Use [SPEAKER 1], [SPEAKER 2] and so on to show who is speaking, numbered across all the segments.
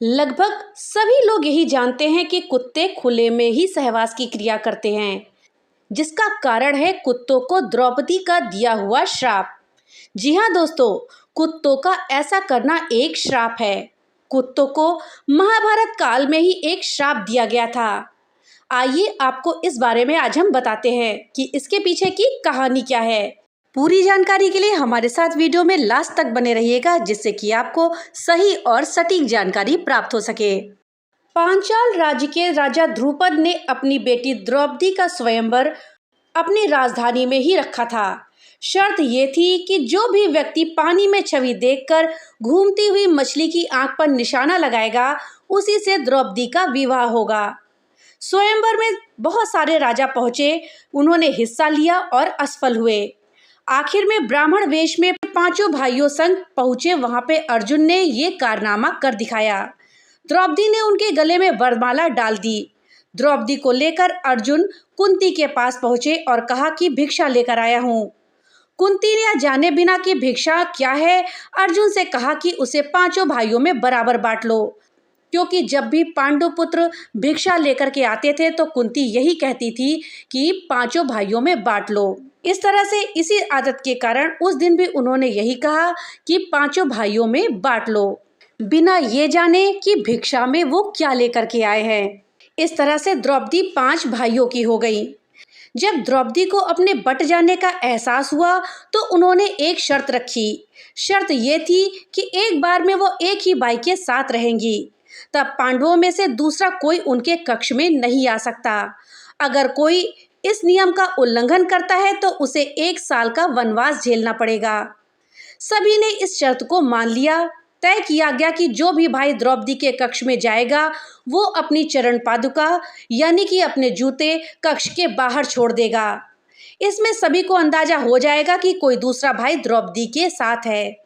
[SPEAKER 1] लगभग सभी लोग यही जानते हैं कि कुत्ते खुले में ही सहवास की क्रिया करते हैं, जिसका कारण है कुत्तों को द्रौपदी का दिया हुआ श्राप। जी हाँ दोस्तों, कुत्तों का ऐसा करना एक श्राप है। कुत्तों को महाभारत काल में ही एक श्राप दिया गया था। आइए आपको इस बारे में आज हम बताते हैं कि इसके पीछे की कहानी क्या है। पूरी जानकारी के लिए हमारे साथ वीडियो में लास्ट तक बने रहिएगा, जिससे कि आपको सही और सटीक जानकारी प्राप्त हो सके। पांचाल राज्य के राजा ध्रुपद ने अपनी बेटी द्रौपदी का स्वयंवर अपनी राजधानी में ही रखा था। शर्त ये थी कि जो भी व्यक्ति पानी में छवि देखकर घूमती हुई मछली की आंख पर निशाना लगाएगा, उसी से द्रौपदी का विवाह होगा। स्वयंवर में बहुत सारे राजा पहुंचे, उन्होंने हिस्सा लिया और असफल हुए। आखिर में ब्राह्मण वेश में पांचों भाइयों संग पहुंचे वहां पे अर्जुन ने ये कारनामा कर दिखाया। द्रौपदी ने उनके गले में वरमाला डाल दी। द्रौपदी को लेकर अर्जुन कुंती के पास पहुंचे और कहा कि भिक्षा लेकर आया हूँ। कुंती ने जाने बिना कि भिक्षा क्या है, अर्जुन से कहा कि उसे पांचों भाइयों में बराबर बांट लो, क्योंकि जब भी पांडु पुत्र भिक्षा लेकर के आते थे तो कुंती यही कहती थी कि पांचों भाइयों में बांट लो। इस तरह से इसी आदत के कारण उस दिन भी उन्होंने यही कहा कि पांचों भाइयों में बांट लो, बिना ये जाने कि भिक्षा में वो क्या लेकर के आए हैं। इस तरह से द्रौपदी 5 भाइयों की हो गई। जब द्रौपदी को अपने बट जाने का एहसास हुआ तो उन्होंने एक शर्त रखी। शर्त ये थी कि एक बार में वो एक ही भाई के साथ रहेंगी। तब पांडवों में से दूसरा कोई उनके कक्ष में नहीं आ सकता। अगर कोई इस नियम का उल्लंघन करता है तो उसे 1 साल का वनवास झेलना पड़ेगा। सभी ने इस शर्त को मान लिया। तय किया गया कि जो भी भाई द्रौपदी के कक्ष में जाएगा वो अपनी चरण पादुका यानी कि अपने जूते कक्ष के बाहर छोड़ देगा। इसमें सभी को अंदाजा हो जाएगा कि कोई दूसरा भाई द्रौपदी के साथ है।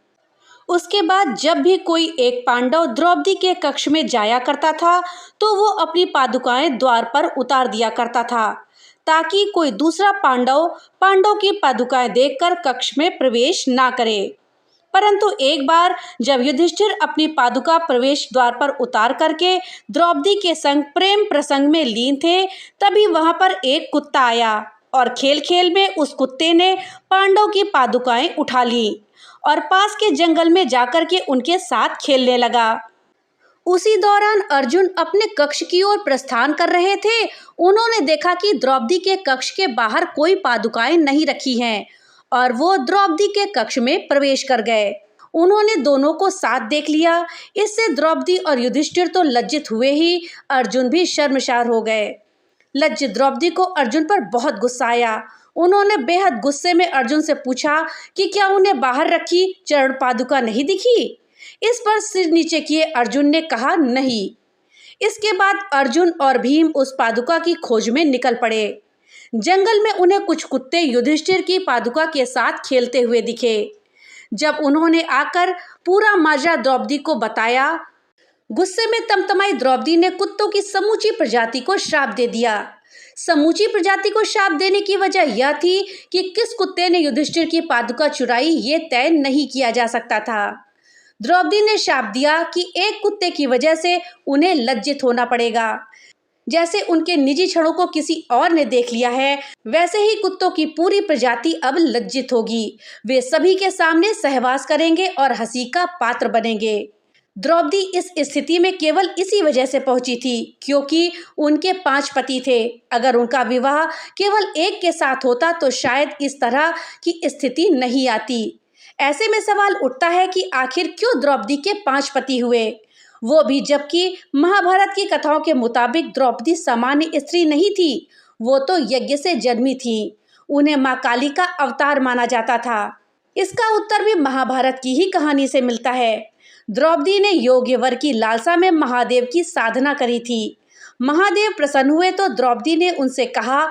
[SPEAKER 1] उसके बाद जब भी कोई एक पांडव द्रौपदी के कक्ष में जाया करता था तो वो अपनी पादुकाएं द्वार पर उतार दिया करता था, ताकि कोई दूसरा पांडव की पादुकाएं देखकर कक्ष में प्रवेश ना करे। परंतु एक बार जब युधिष्ठिर अपनी पादुका प्रवेश द्वार पर उतार करके द्रौपदी के संग प्रेम प्रसंग में लीन थे, तभी वहां पर एक कुत्ता आया और खेल खेल में उस कुत्ते ने पांडव की पादुकाएं उठा ली और पास के जंगल में जाकर के उनके साथ खेलने लगा। उसी दौरान अर्जुन अपने कक्ष की ओर प्रस्थान कर रहे थे। उन्होंने देखा कि द्रौपदी के कक्ष के बाहर कोई पादुकाएं नहीं रखी हैं और वो द्रौपदी के कक्ष में प्रवेश कर गए। उन्होंने दोनों को साथ देख लिया। इससे द्रौपदी और युधिष्ठिर तो लज्जित हुए ही, अर्जुन भी शर्मसार हो गए। लज्जित द्रौपदी को अर्जुन पर बहुत गुस्सा आया। उन्होंने बेहद गुस्से में अर्जुन से पूछा कि क्या उन्हें बाहर रखी चरण पादुका नहीं दिखी। इस पर सिर नीचे किए अर्जुन ने कहा नहीं। इसके बाद अर्जुन और भीम उस पादुका की खोज में निकल पड़े। जंगल में उन्हें कुछ कुत्ते युधिष्ठिर की पादुका के साथ खेलते हुए दिखे। जब उन्होंने आकर पूरा माजरा द्रौपदी को बताया, गुस्से में तमतमाई द्रौपदी ने कुत्तों की समूची प्रजाति को श्राप दे दिया। समूची प्रजाति को श्राप देने की वजह यह थी कि किस कुत्ते ने युधिष्ठिर की पादुका चुराई ये तय नहीं किया जा सकता था। द्रौपदी ने श्राप दिया कि एक कुत्ते की वजह से उन्हें लज्जित होना पड़ेगा। जैसे उनके निजी क्षणों को किसी और ने देख लिया है, वैसे ही कुत्तों की पूरी प्रजाति अब लज्जित होगी। वे सभी के सामने सहवास करेंगे और हंसी का पात्र बनेंगे। द्रौपदी इस स्थिति में केवल इसी वजह से पहुंची थी क्योंकि उनके 5 पति थे। अगर उनका विवाह केवल एक के साथ होता तो शायद इस तरह की स्थिति नहीं आती। ऐसे में सवाल उठता है कि आखिर क्यों द्रौपदी के 5 पति हुए, वो भी जबकि महाभारत की कथाओं के मुताबिक द्रौपदी सामान्य स्त्री नहीं थी, वो तो यज्ञ से जन्मी थी। उन्हें माँ काली का अवतार माना जाता था। इसका उत्तर भी महाभारत की ही कहानी से मिलता है। द्रौपदी ने योग्य वर की लालसा में महादेव की साधना करी थी। महादेव प्रसन्न हुए तो द्रौपदी ने उनसे कहा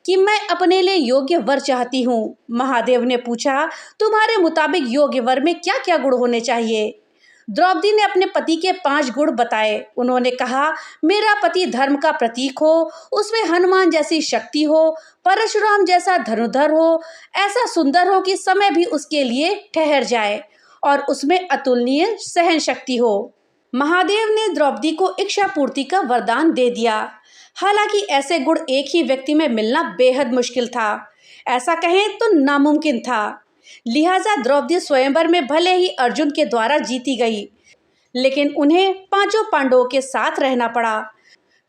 [SPEAKER 1] कि मैं अपने लिए योग्य वर चाहती हूँ। महादेव ने पूछा, तुम्हारे मुताबिक योग्य वर में क्या क्या गुण होने चाहिए। द्रौपदी ने अपने पति के 5 गुण बताए। उन्होंने कहा, मेरा पति धर्म का प्रतीक हो, उसमें हनुमान जैसी शक्ति हो, परशुराम जैसा धनुर्धर हो, ऐसा सुंदर हो कि समय भी उसके लिए ठहर जाए और उसमें अतुलनीय सहन शक्ति हो। महादेव ने द्रौपदी को इच्छा पूर्ति का वरदान दे दिया। हालांकि ऐसे गुण एक ही व्यक्ति में मिलना बेहद मुश्किल था, ऐसा कहें तो नामुमकिन था। लिहाजा द्रौपदी स्वयंवर में भले ही अर्जुन के द्वारा जीती गई, लेकिन उन्हें पांचों पांडवों के साथ रहना पड़ा,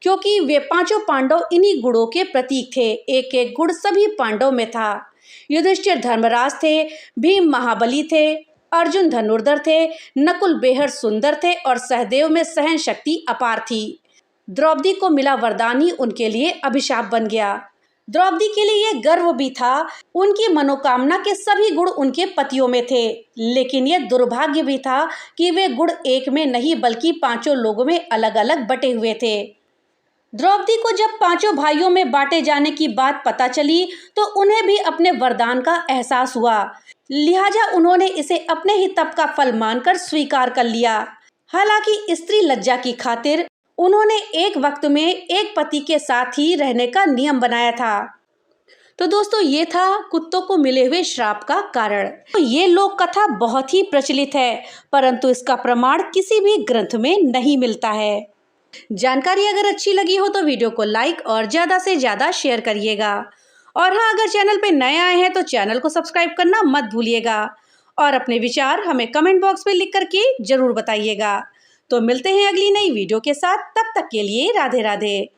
[SPEAKER 1] क्योंकि वे पांचों पांडव इन्हीं गुणों के प्रतीक थे। एक एक गुण सभी पांडव में था। युधिष्ठिर धर्मराज थे, भीम महाबली थे, अर्जुन धनुर्धर थे, नकुल बेहद सुंदर थे और सहदेव में सहन शक्ति अपार थी। द्रौपदी को मिला वरदान ही उनके लिए अभिशाप बन गया। द्रौपदी के लिए यह गर्व भी था, उनकी मनोकामना के सभी गुण उनके पतियों में थे, लेकिन यह दुर्भाग्य भी था कि वे गुण एक में नहीं बल्कि पांचों लोगों में अलग अलग बटे हुए थे। द्रौपदी को जब पांचों भाइयों में बांटे जाने की बात पता चली तो उन्हें भी अपने वरदान का एहसास हुआ। लिहाजा उन्होंने इसे अपने ही तप का फल मानकर स्वीकार कर लिया। हालांकि स्त्री लज्जा की खातिर उन्होंने एक वक्त में एक पति के साथ ही रहने का नियम बनाया था। तो दोस्तों, ये था कुत्तों को मिले हुए श्राप का कारण। तो ये लोक कथा बहुत ही प्रचलित है, परंतु इसका प्रमाण किसी भी ग्रंथ में नहीं मिलता है। जानकारी अगर अच्छी लगी हो तो वीडियो को लाइक और ज़्यादा से ज़्यादा शेयर करिएगा। और हाँ, अगर चैनल पे नए आए हैं तो चैनल को सब्सक्राइब करना मत भूलिएगा और अपने विचार हमें कमेंट बॉक्स में लिख करके ज़रूर बताइएगा। तो मिलते हैं अगली नई वीडियो के साथ, तब तक के लिए राधे राधे।